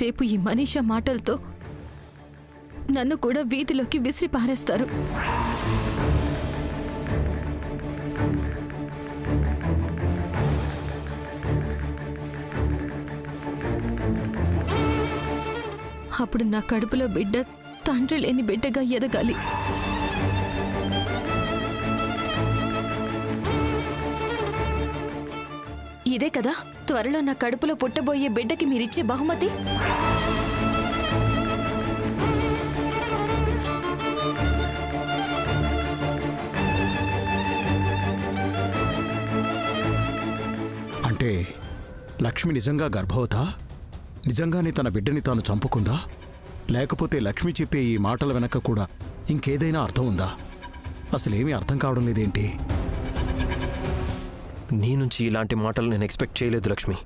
రేపు ఈ మనీషా మాటలతో నన్ను కూడా వీధిలోకి విసిరి పారేస్తారు. అప్పుడు నా కడుపులో బిడ్డ తండ్రి లేని బిడ్డగా ఎదగాలి. ఇదే కదా త్వరలో నా కడుపులో పుట్టబోయే బిడ్డకి మీరిచ్చే బహుమతి. అంటే లక్ష్మి నిజంగా గర్భవతా? నిజంగానే తన బిడ్డని తాను చంపుకుందా? లేకపోతే లక్ష్మి చెప్పే ఈ మాటల వెనక కూడా ఇంకేదైనా అర్థం ఉందా? అసలేమీ అర్థం కావడం లేదేంటి? నీ నుంచి ఇలాంటి మాటలు నేను ఎక్స్పెక్ట్ చేయలేదు లక్ష్మి.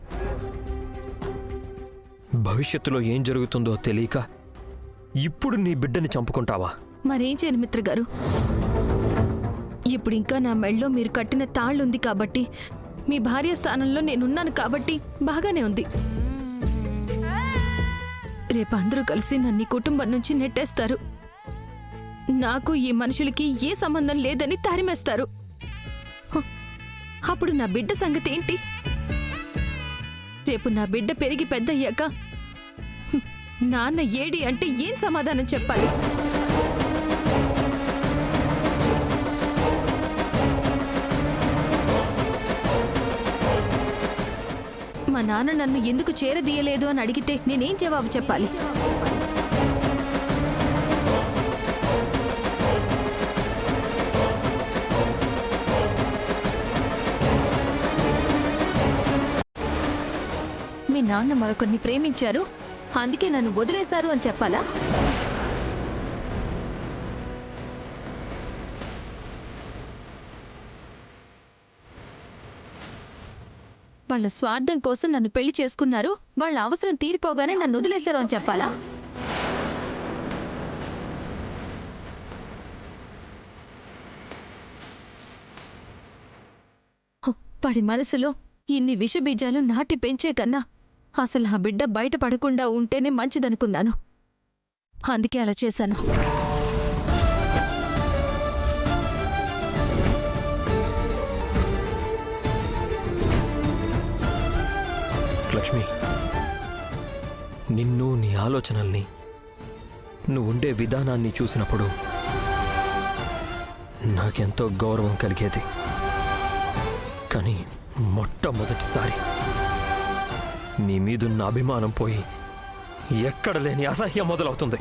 భవిష్యత్తులో ఏం జరుగుతుందో తెలియక ఇప్పుడు నీ బిడ్డని చంపుకుంటావా? మరేం చేయను మిత్ర గారు, ఇప్పుడు ఇంకా నా మెళ్ళలో మీరు కట్టిన తాళ్ళుంది కాబట్టి, మీ భార్య స్థానంలో నేనున్నాను కాబట్టి బాగానే ఉంది. రేపు అందరూ కలిసి నన్ను కుటుంబం నుంచి నెట్టేస్తారు. నాకు ఈ మనుషులకి ఏ సంబంధం లేదని తారిమేస్తారు. అప్పుడు నా బిడ్డ సంగతి ఏంటి? రేపు నా బిడ్డ పెరిగి పెద్దయ్యాక నాన్న ఏడి అంటే ఏం సమాధానం చెప్పాలి? మా నాన్న నన్ను ఎందుకు చేరదీయలేదు అని అడిగితే నేనేం జవాబు చెప్పాలి? మీ నాన్న మరొకరిని ప్రేమించారు, అందుకే నన్ను వదిలేశారు అని చెప్పాలా? వాళ్ళ స్వార్థం కోసం నన్ను పెళ్లి చేసుకున్నారు, వాళ్ళ అవసరం తీరిపోగానే నన్ను వదిలేశారు అని చెప్పాలా? వాడి మనసులో ఇన్ని విషబీజాలు నాటి పెంచే కన్నా అసలు ఆ బిడ్డ బయటపడకుండా ఉంటేనే మంచిదనుకున్నాను. అందుకే అలా చేశాను. లక్ష్మి, నిన్ను, నీ ఆలోచనల్ని, నువ్వుండే విధానాన్ని చూసినప్పుడు నాకెంతో గౌరవం కలిగేది. కానీ మొట్టమొదటిసారి నీ మీదున్న అభిమానం పోయి ఎక్కడ లేని అసహ్యం మొదలవుతుంది.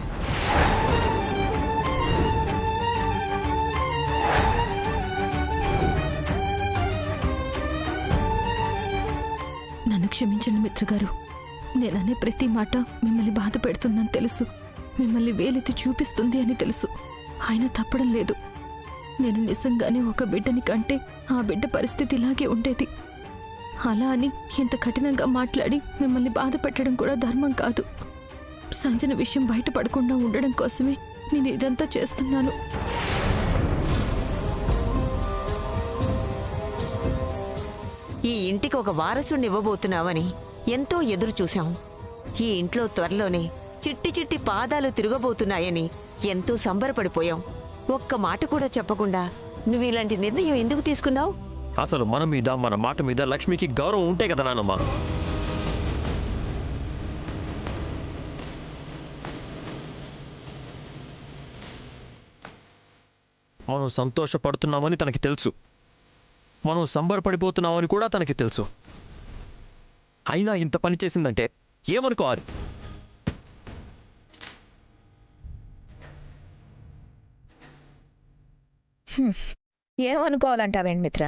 నన్ను క్షమించండి మిత్రగారు. నేననే ప్రతి మాట మిమ్మల్ని బాధ పెడుతుందని తెలుసు, మిమ్మల్ని వేలెత్తి చూపిస్తుంది అని తెలుసు. ఆయన తప్పడం లేదు. నేను నిజంగానే ఒక బిడ్డని కంటే ఆ బిడ్డ పరిస్థితి ఇలాగే ఉండేది. అలా అని ఇంత కఠినంగా మాట్లాడి మిమ్మల్ని బాధ పెట్టడం కూడా ధర్మం కాదు. సంజన విషయం బయటపడకుండా ఉండడం కోసమే నేను ఇదంతా చేస్తున్నాను. ఈ ఇంటికి ఒక వారసుడిని ఇవ్వబోతున్నావని ఎంతో ఎదురు చూశాం. ఈ ఇంట్లో త్వరలోనే చిట్టి చిట్టి పాదాలు తిరగబోతున్నాయని ఎంతో సంబరపడిపోయాం. ఒక్క మాట కూడా చెప్పకుండా నువ్వు ఇలాంటి నిర్ణయం ఎందుకు తీసుకున్నావు? అసలు మన మీద, మన మాట మీద లక్ష్మికి గౌరవం ఉంటే కదా నానమ్మా. మనం సంతోషపడుతున్నామని తనకి తెలుసు, మనం సంబరపడిపోతున్నామని కూడా తనకి తెలుసు. అయినా ఇంత పని చేసిందంటే ఏమనుకోవాలి? ఏమనుకోవాలంటావేంటి మిత్ర?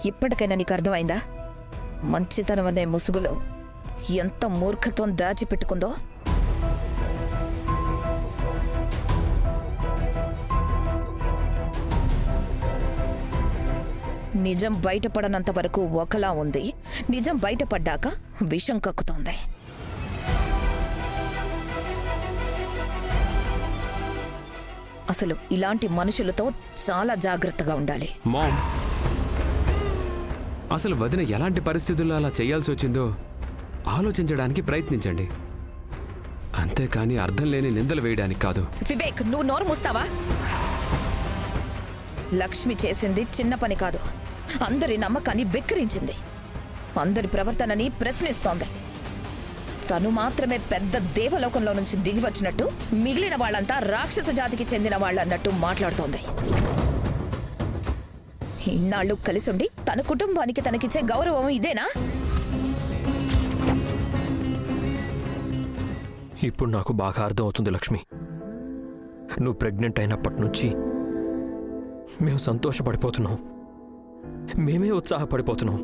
ఇప్పటికైనా నీకు అర్థమైందా మంచితనం అనే ముసుగులో ఎంత మూర్ఖత్వం దాచిపెట్టుకుందో? నిజం బయటపడనంత వరకు ఒకలా ఉంది, నిజం బయటపడ్డాక విషం కక్కుతోంది. అసలు ఇలాంటి మనుషులతో చాలా జాగ్రత్తగా ఉండాలి. మామ్, అసలు వదిన ఎలాంటి పరిస్థితుల్లో అలా చేయాల్సి వచ్చిందో ఆలోచించడానికి ప్రయత్నించండి, అంతేకాని అర్థం లేని నిందలు వేయడానికి కాదు. వివేక్, నువ్వు నోరు మూస్తావా? లక్ష్మి చేసింది చిన్న పని కాదు, అందరి నమ్మకాన్ని వెక్కిరించింది, అందరి ప్రవర్తనని ప్రశ్నిస్తోంది. తను మాత్రమే పెద్ద దేవలోకంలో నుంచి దిగి వచ్చినట్టు, మిగిలిన వాళ్ళంతా రాక్షస జాతికి చెందిన వాళ్ళన్నట్టు మాట్లాడుతోంది. ఇన్నాళ్ళు కలిసుండి తన కుటుంబానికి తనకిచ్చే గౌరవం ఇదేనా? ఇప్పుడు నాకు బాగా అర్థం అవుతుంది లక్ష్మి. నువ్వు ప్రెగ్నెంట్ అయినప్పటి నుంచి మేము సంతోషపడిపోతున్నాం, మేమే ఉత్సాహపడిపోతున్నాం.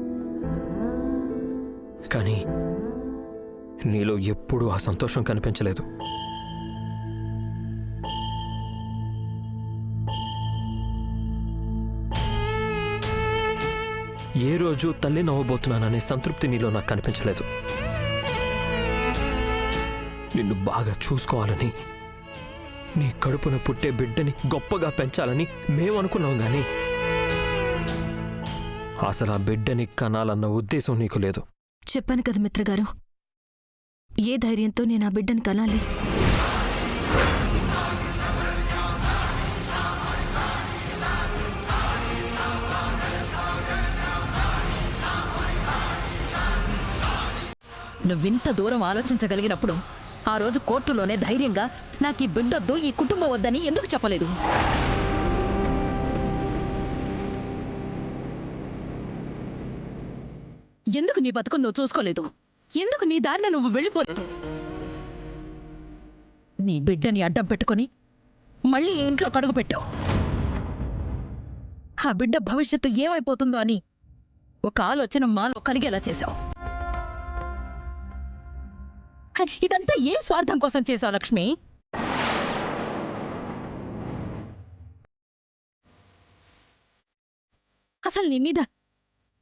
కానీ నీలో ఎప్పుడూ ఆ సంతోషం కనిపించలేదు. ఏ రోజు తల్లి నవ్వబోతున్నాననే సంతృప్తి నీలో నాకు కనిపించలేదు. నిన్ను బాగా చూసుకోవాలని, నీ కడుపున పుట్టే బిడ్డని గొప్పగా పెంచాలని మేమనుకున్నాం గాని అసలు ఆ బిడ్డని కనాలన్న ఉద్దేశం నీకు లేదు. చెప్పాను కదా మిత్రగారు, ఏ ధైర్యంతో నేను ఆ బిడ్డని కనాలి? నువ్వింత దూరం ఆలోచించగలిగినప్పుడు ఆ రోజు కోర్టులోనే ధైర్యంగా నాకు ఈ బిడ్డొద్దు, ఈ కుటుంబం వద్దని ఎందుకు చెప్పలేదు? ఎందుకు నీ బతుకు నువ్వు చూసుకోలేదు? ఎందుకు నీ దారిన నువ్వు వెళ్ళిపోలేదు? నీ బిడ్డని అడ్డం పెట్టుకొని మళ్ళీ ఈ ఇంట్లో కడుగు పెట్టావు. ఆ బిడ్డ భవిష్యత్తు ఏమైపోతుందో అని ఒక ఆలోచన మాలో కలిగేలా చేశావు. ఇదంతా ఏ స్వార్థం కోసం చేశావు లక్ష్మి? అసలు నీ మీద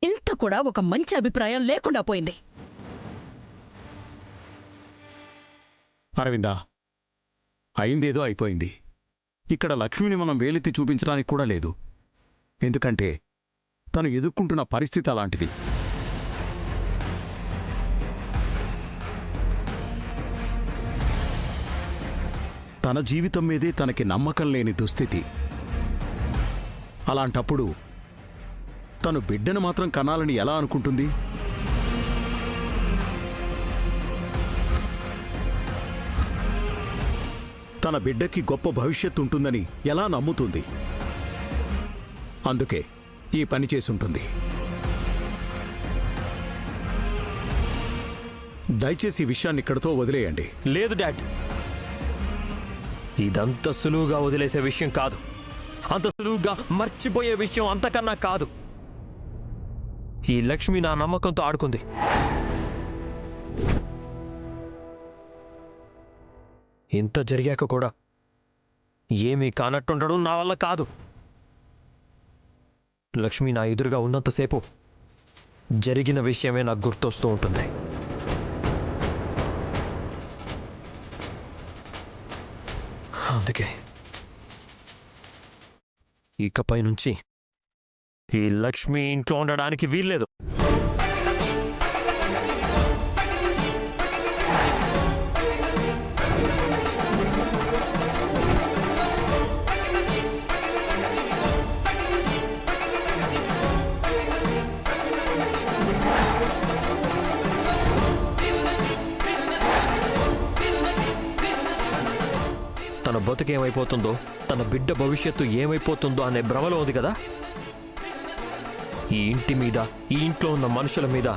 ఇంత కూడా ఒక మంచి అభిప్రాయం లేకుండా పోయింది. అరవిందా, అయిందేదో అయిపోయింది. ఇక్కడ లక్ష్మిని మనం వేలెత్తి చూపించడానికి కూడా లేదు. ఎందుకంటే తను ఎదుర్కొంటున్న పరిస్థితి అలాంటిది. తన జీవితం మీదే తనకి నమ్మకం లేని దుస్థితి. అలాంటప్పుడు తను బిడ్డను మాత్రం కనాలని ఎలా అనుకుంటుంది? తన బిడ్డకి గొప్ప భవిష్యత్తు ఉంటుందని ఎలా నమ్ముతుంది? అందుకే ఈ పని చేసుంటుంది. దయచేసి ఈ విషయాన్ని ఇక్కడితో వదిలేయండి. లేదు డాడ్, ఇదంత సులువుగా వదిలేసే విషయం కాదు. అంత సులువుగా మర్చిపోయే విషయం అంతకన్నా కాదు. ఈ లక్ష్మి నా నమ్మకంతో ఆడుకుంది. ఇంత జరిగాక కూడా ఏమీ కానట్టుండడం నా వల్ల కాదు. లక్ష్మి నా ఎదురుగా ఉన్నంతసేపు జరిగిన విషయమే నాకు గుర్తొస్తూ ఉంటుంది. అందుకే ఇకపై నుంచి ఈ లక్ష్మి ఇంట్లో ఉండడానికి వీల్లేదు. తన బతుకేమైపోతుందో, తన బిడ్డ భవిష్యత్తు ఏమైపోతుందో అనే భ్రమలో ఉంది కదా. ఈ ఇంటి మీద, ఈ ఇంట్లో ఉన్న మనుషుల మీద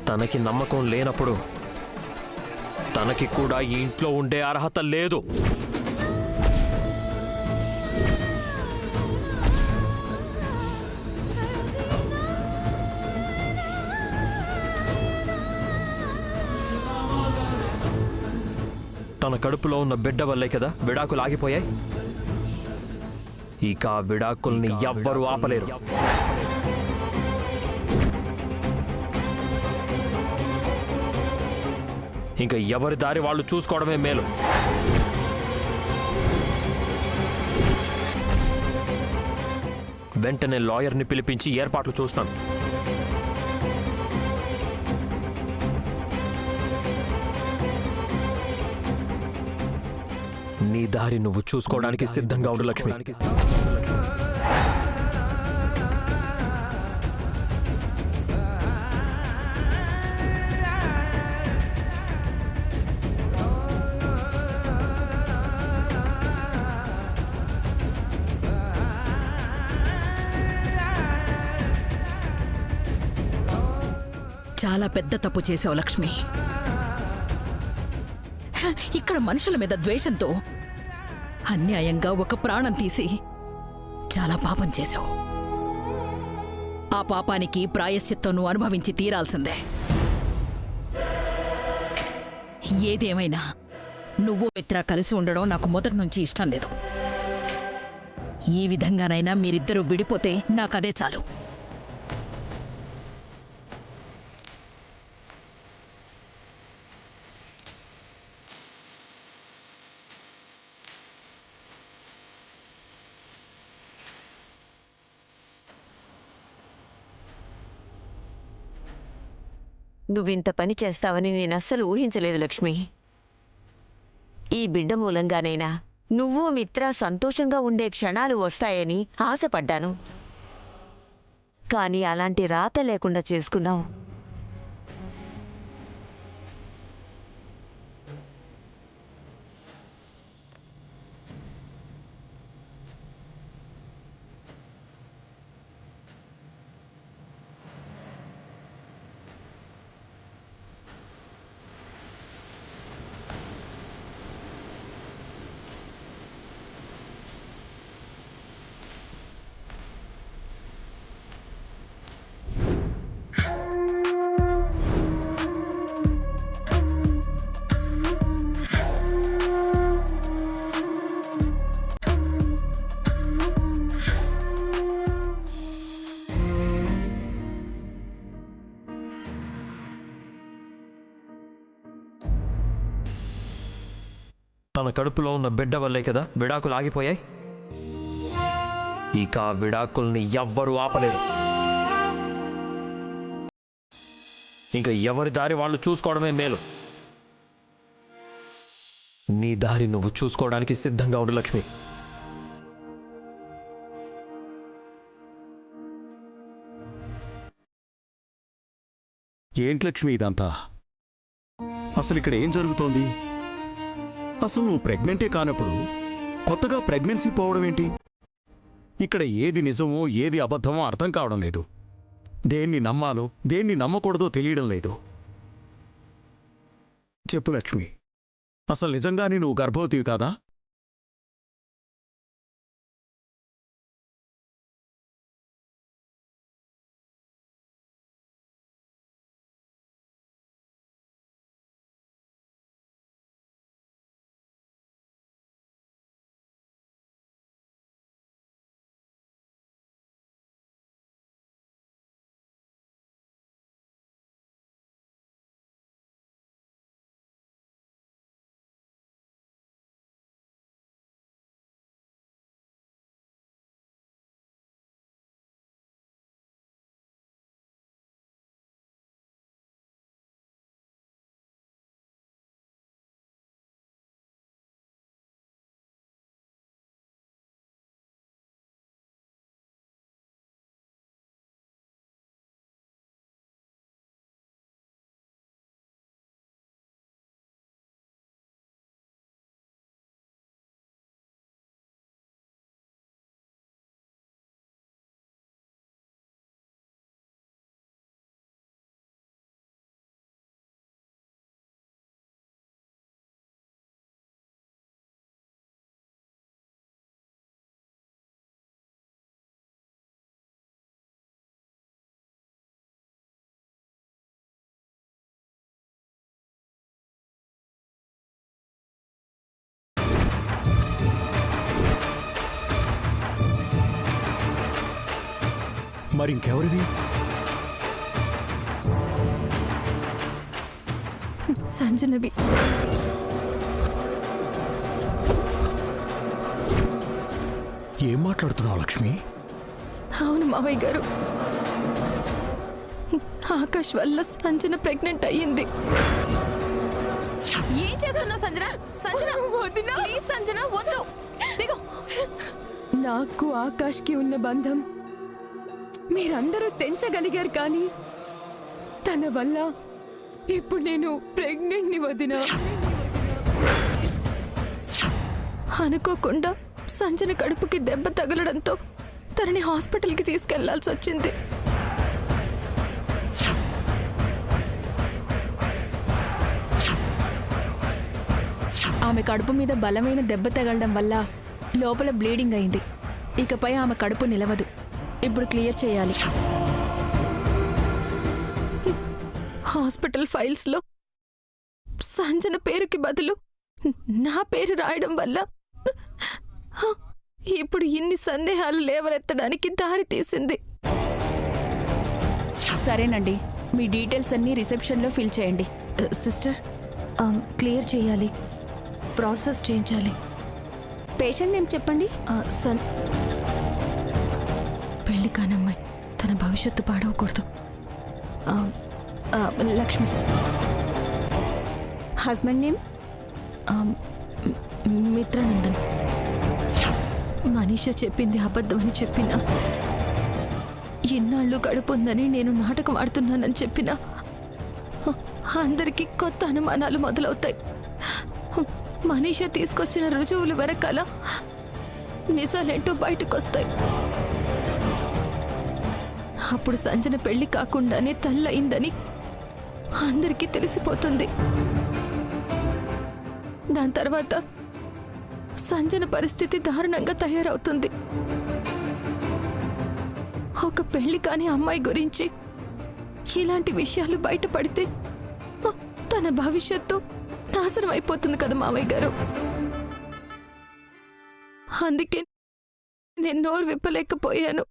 తనకి నమ్మకం లేనప్పుడు తనకి కూడా ఈ ఇంట్లో ఉండే అర్హత లేదు. తన కడుపులో ఉన్న బిడ్డ వల్లే కదా విడాకులు ఆగిపోయాయి. ఇక ఆ విడాకుల్ని ఎవ్వరూ ఆపలేరు. ఇంకా ఎవరి దారి వాళ్ళు చూసుకోవడమే మేలు. వెంటనే లాయర్ని పిలిపించి ఏర్పాట్లు చూస్తాను. దారి నువ్వు చూసుకోవడానికి సిద్ధంగా ఉండు లక్ష్మి. చాలా పెద్ద తప్పు చేసావు లక్ష్మి. ఇక్కడ మనుషుల మీద ద్వేషంతో అన్యాయంగా ఒక ప్రాణం తీసి చాలా పాపం చేశావు. ఆ పాపానికి ప్రాయశ్చిత్తం నువ్వు అనుభవించి తీరాల్సిందే. ఏదేమైనా నువ్వు మిత్ర కలిసి ఉండడం నాకు మొదటి నుంచి ఇష్టం లేదు. ఈ విధంగానైనా మీరిద్దరూ విడిపోతే నాకదే చాలు. నువ్వింత పని చేస్తావని నేను అస్సలు ఊహించలేదు లక్ష్మి. ఈ బిడ్డ మూలంగానైనా నువ్వు మిత్ర సంతోషంగా ఉండే క్షణాలు వస్తాయని ఆశపడ్డాను. కానీ అలాంటి రాత లేకుండా చేసుకున్నావు. తన కడుపులో ఉన్న బిడ్డ వల్లే కదా విడాకులు ఆగిపోయాయి. ఇక ఆ విడాకుల్ని ఎవ్వరూ ఆపలేరు. ఇంకా ఎవరి దారి వాళ్ళు చూసుకోవడమే మేలు. నీ దారి నువ్వు చూసుకోవడానికి సిద్ధంగా ఉండు లక్ష్మి. ఏంటి లక్ష్మి ఇదంతా? అసలు ఇక్కడ ఏం జరుగుతోంది? అసలు నువ్వు ప్రెగ్నెంటే కానప్పుడు కొత్తగా ప్రెగ్నెన్సీ పోవడం ఏంటి? ఇక్కడ ఏది నిజమో ఏది అబద్ధమో అర్థం కావడం లేదు. దేన్ని నమ్మాలో దేన్ని నమ్మకూడదో తెలియడం లేదు. చెప్పు లక్ష్మి, అసలు నిజంగానే నువ్వు గర్భవతివి కాదా? మరింకెవరివి? సంజనవి. ఏం మాట్లాడుతున్నావు లక్ష్మి? అవును మావయ్య గారు, ఆకాష్ వల్ల సంజన ప్రెగ్నెంట్ అయ్యింది. ఏం చేస్తున్నావు సంజన? సంజన ప్లీజ్ సంజన వద్దు దిగు. నాకు ఆకాష్కి ఉన్న బంధం మీరందరూ తెంచగలిగారు, కానీ తన వల్ల ఇప్పుడు నేను ప్రెగ్నెంట్ని వదినా. అనుకోకుండా సంజన కడుపుకి దెబ్బ తగలడంతో తనని హాస్పిటల్కి తీసుకెళ్లాల్సి వచ్చింది. ఆమె కడుపు మీద బలమైన దెబ్బ తగలడం వల్ల లోపల బ్లీడింగ్ అయింది. ఇకపై ఆమె కడుపు నిలవదు. ఇప్పుడు క్లియర్ చేయాలి. హాస్పిటల్ ఫైల్స్లో సంజన పేరుకి బదులు నా పేరు రాయడం వల్ల ఇప్పుడు ఇన్ని సందేహాలు లేవనెత్తడానికి దారి తీసింది. సరేనండి, మీ డీటెయిల్స్ అన్నీ రిసెప్షన్లో ఫిల్ చేయండి. సిస్టర్, క్లియర్ చేయాలి, ప్రాసెస్ చేయించాలి. పేషెంట్ నేమ్ చెప్పండి. పెళ్లి కానమ్మాయి, తన భవిష్యత్తు పాడవకూడదు. లక్ష్మి. Husband name Mitranandan. మనీషా చెప్పింది అబద్ధమని చెప్పినా, ఇన్నాళ్ళు గడుపుందని నేను నాటకం ఆడుతున్నానని చెప్పినా అందరికీ కొత్త అనుమానాలు మొదలవుతాయి. మనీషా తీసుకొచ్చిన రుజువులు వెనకాల నిజాలేంటో బయటకొస్తాయి. అప్పుడు సంజన పెళ్లి కాకుండానే తల్లయిందని అందరికీ తెలిసిపోతుంది. దాని తర్వాత సంజన పరిస్థితి దారుణంగా తయారవుతుంది. ఒక పెళ్లి కాని అమ్మాయి గురించి ఇలాంటి విషయాలు బయటపడితే తన భవిష్యత్తు నాశనం అయిపోతుంది కదా మామయ్య గారు. అందుకే నేను నోరు విప్పలేకపోయాను,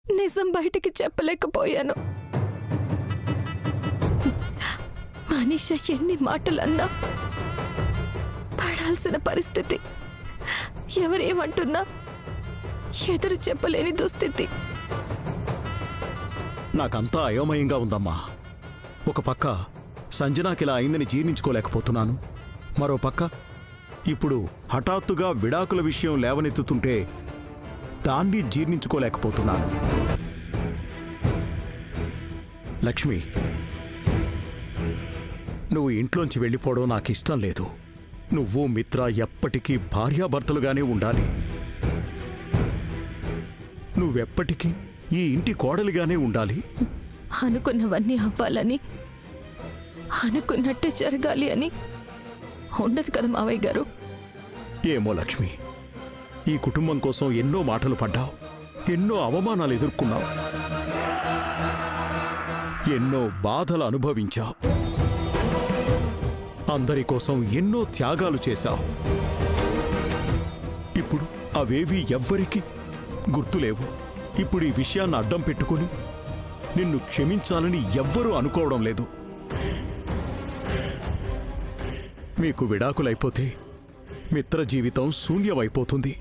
నిజం బయటికి చెప్పలేకపోయాను. మనీష ఎన్ని మాటలన్నా పడాల్సిన పరిస్థితి. ఎవరేమంటున్నా ఎదురు చెప్పలేని దుస్థితి. నాకంతా అయోమయంగా ఉందమ్మా. ఒక పక్క సంజనాకిలా అయిందని జీర్ణించుకోలేకపోతున్నాను, మరో పక్క ఇప్పుడు హఠాత్తుగా విడాకుల విషయం లేవనెత్తుతుంటే దాన్ని జీర్ణించుకోలేకపోతున్నాను. లక్ష్మి, నువ్వు ఇంట్లోంచి వెళ్ళిపోవడం నాకు ఇష్టం లేదు. నువ్వు మిత్ర ఎప్పటికీ భార్యాభర్తలుగానే ఉండాలి. నువ్వెప్పటికీ ఈ ఇంటి కోడలిగానే ఉండాలి. అనుకున్నవన్నీ అవ్వాలని, అనుకున్నట్టే జరగాలి అని ఉండదు కదా మావయ్య గారు. ఏమో లక్ష్మి, ఈ కుటుంబం కోసం ఎన్నో మాటలు పడ్డావు, ఎన్నో అవమానాలు ఎదుర్కొన్నావు, ఎన్నో బాధలు అనుభవించావు, అందరి కోసం ఎన్నో త్యాగాలు చేశావు. ఇప్పుడు అవేవీ ఎవ్వరికీ గుర్తులేవు. ఇప్పుడు ఈ విషయాన్ని అడ్డం పెట్టుకుని నిన్ను క్షమించాలని ఎవ్వరూ అనుకోవడం లేదు. మీకు విడాకులైపోతే మిత్ర జీవితం శూన్యమైపోతుంది.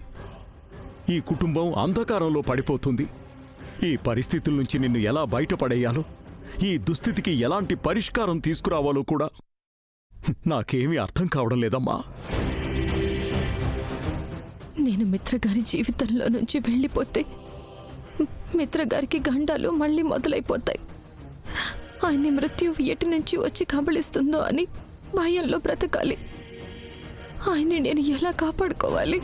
ఈ కుటుంబం అంధకారంలో పడిపోతుంది. ఈ పరిస్థితుల నుంచి నిన్ను ఎలా బయటపడేయాలో, ఈ దుస్థితికి ఎలాంటి పరిష్కారం తీసుకురావాలో కూడా నాకేమీ అర్థం కావడం లేదమ్మా. నేను మిత్రగారి జీవితంలో నుంచి వెళ్ళిపోతే మిత్రగారికి గండాలు మళ్ళీ మొదలైపోతాయి. ఆయన్ని మృత్యువు ఎటు నుంచి వచ్చి కబళిస్తుందో అని భయంలో బ్రతకాలి. ఆయన్ని నేను ఎలా కాపాడుకోవాలి?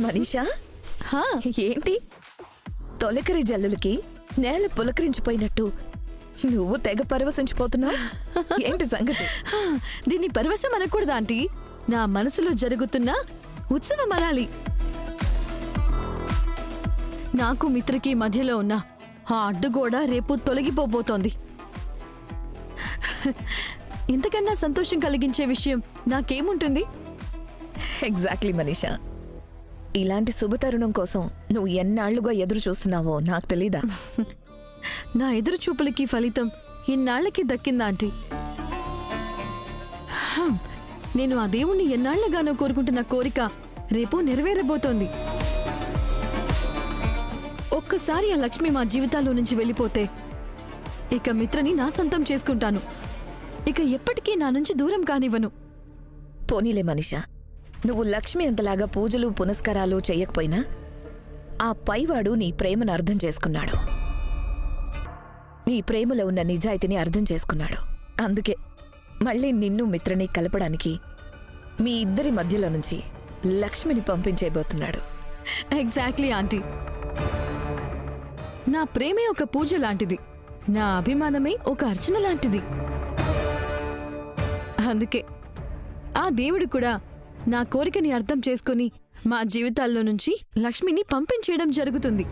మనీషా, ఏంటి తొలకరి జల్లులకి నేల పులకరించిపోయినట్టు నువ్వు తెగ పరవశించిపోతున్నావు? ఏంటి సంగతి? దీన్ని పరవశం అనకూడదా ఆంటీ? నా మనసులో జరుగుతున్న ఉత్సవం అనాలి. నాకు మిత్రకి మధ్యలో ఉన్న ఆ అడ్డుగోడ రేపు తొలగిపోబోతోంది. ఇంతకన్నా సంతోషం కలిగించే విషయం నాకేముంటుంది? ఎగ్జాక్ట్లీ మనీషా. ఇలాంటి శుభతరుణం కోసం నువ్వు ఎన్నాళ్లుగా ఎదురు చూస్తున్నావో నాకు తెలీదా? నా ఎదురు చూపులకి ఫలితం ఇన్నాళ్లకి దక్కిందా ఆంటీ? హం, నేను ఆ దేవుణ్ణి ఎన్నాళ్లగానో కోరుకుంటున్న కోరిక రేపు నెరవేరబోతోంది. ఒక్కసారి ఆ లక్ష్మి మా జీవితాల్లో నుంచి వెళ్ళిపోతే ఇక మిత్రని నా సొంతం చేసుకుంటాను. ఇక ఎప్పటికీ నా నుంచి దూరం కానివ్వను. పోనీలే మనీషా, నువ్వు లక్ష్మి అంతలాగా పూజలు పునస్కారాలు చెయ్యకపోయినా ఆ పైవాడు నీ ప్రేమను అర్థం చేసుకున్నాడు. నీ ప్రేమలో ఉన్న నిజాయితీని అర్థం చేసుకున్నాడు. అందుకే మళ్ళీ నిన్ను మిత్రని కలపడానికి మీ ఇద్దరి మధ్యలో నుంచి లక్ష్మిని పంపించేయబోతున్నాడు. Exactly aunty. నా ప్రేమే ఒక పూజ లాంటిది, నా అభిమానమే ఒక అర్చన లాంటిది. అందుకే ఆ దేవుడు కూడా నా కోరికని అర్థం చేసుకుని మా జీవితాల్లో నుంచి లక్ష్మిని పంపించేయడం జరుగుతుంది.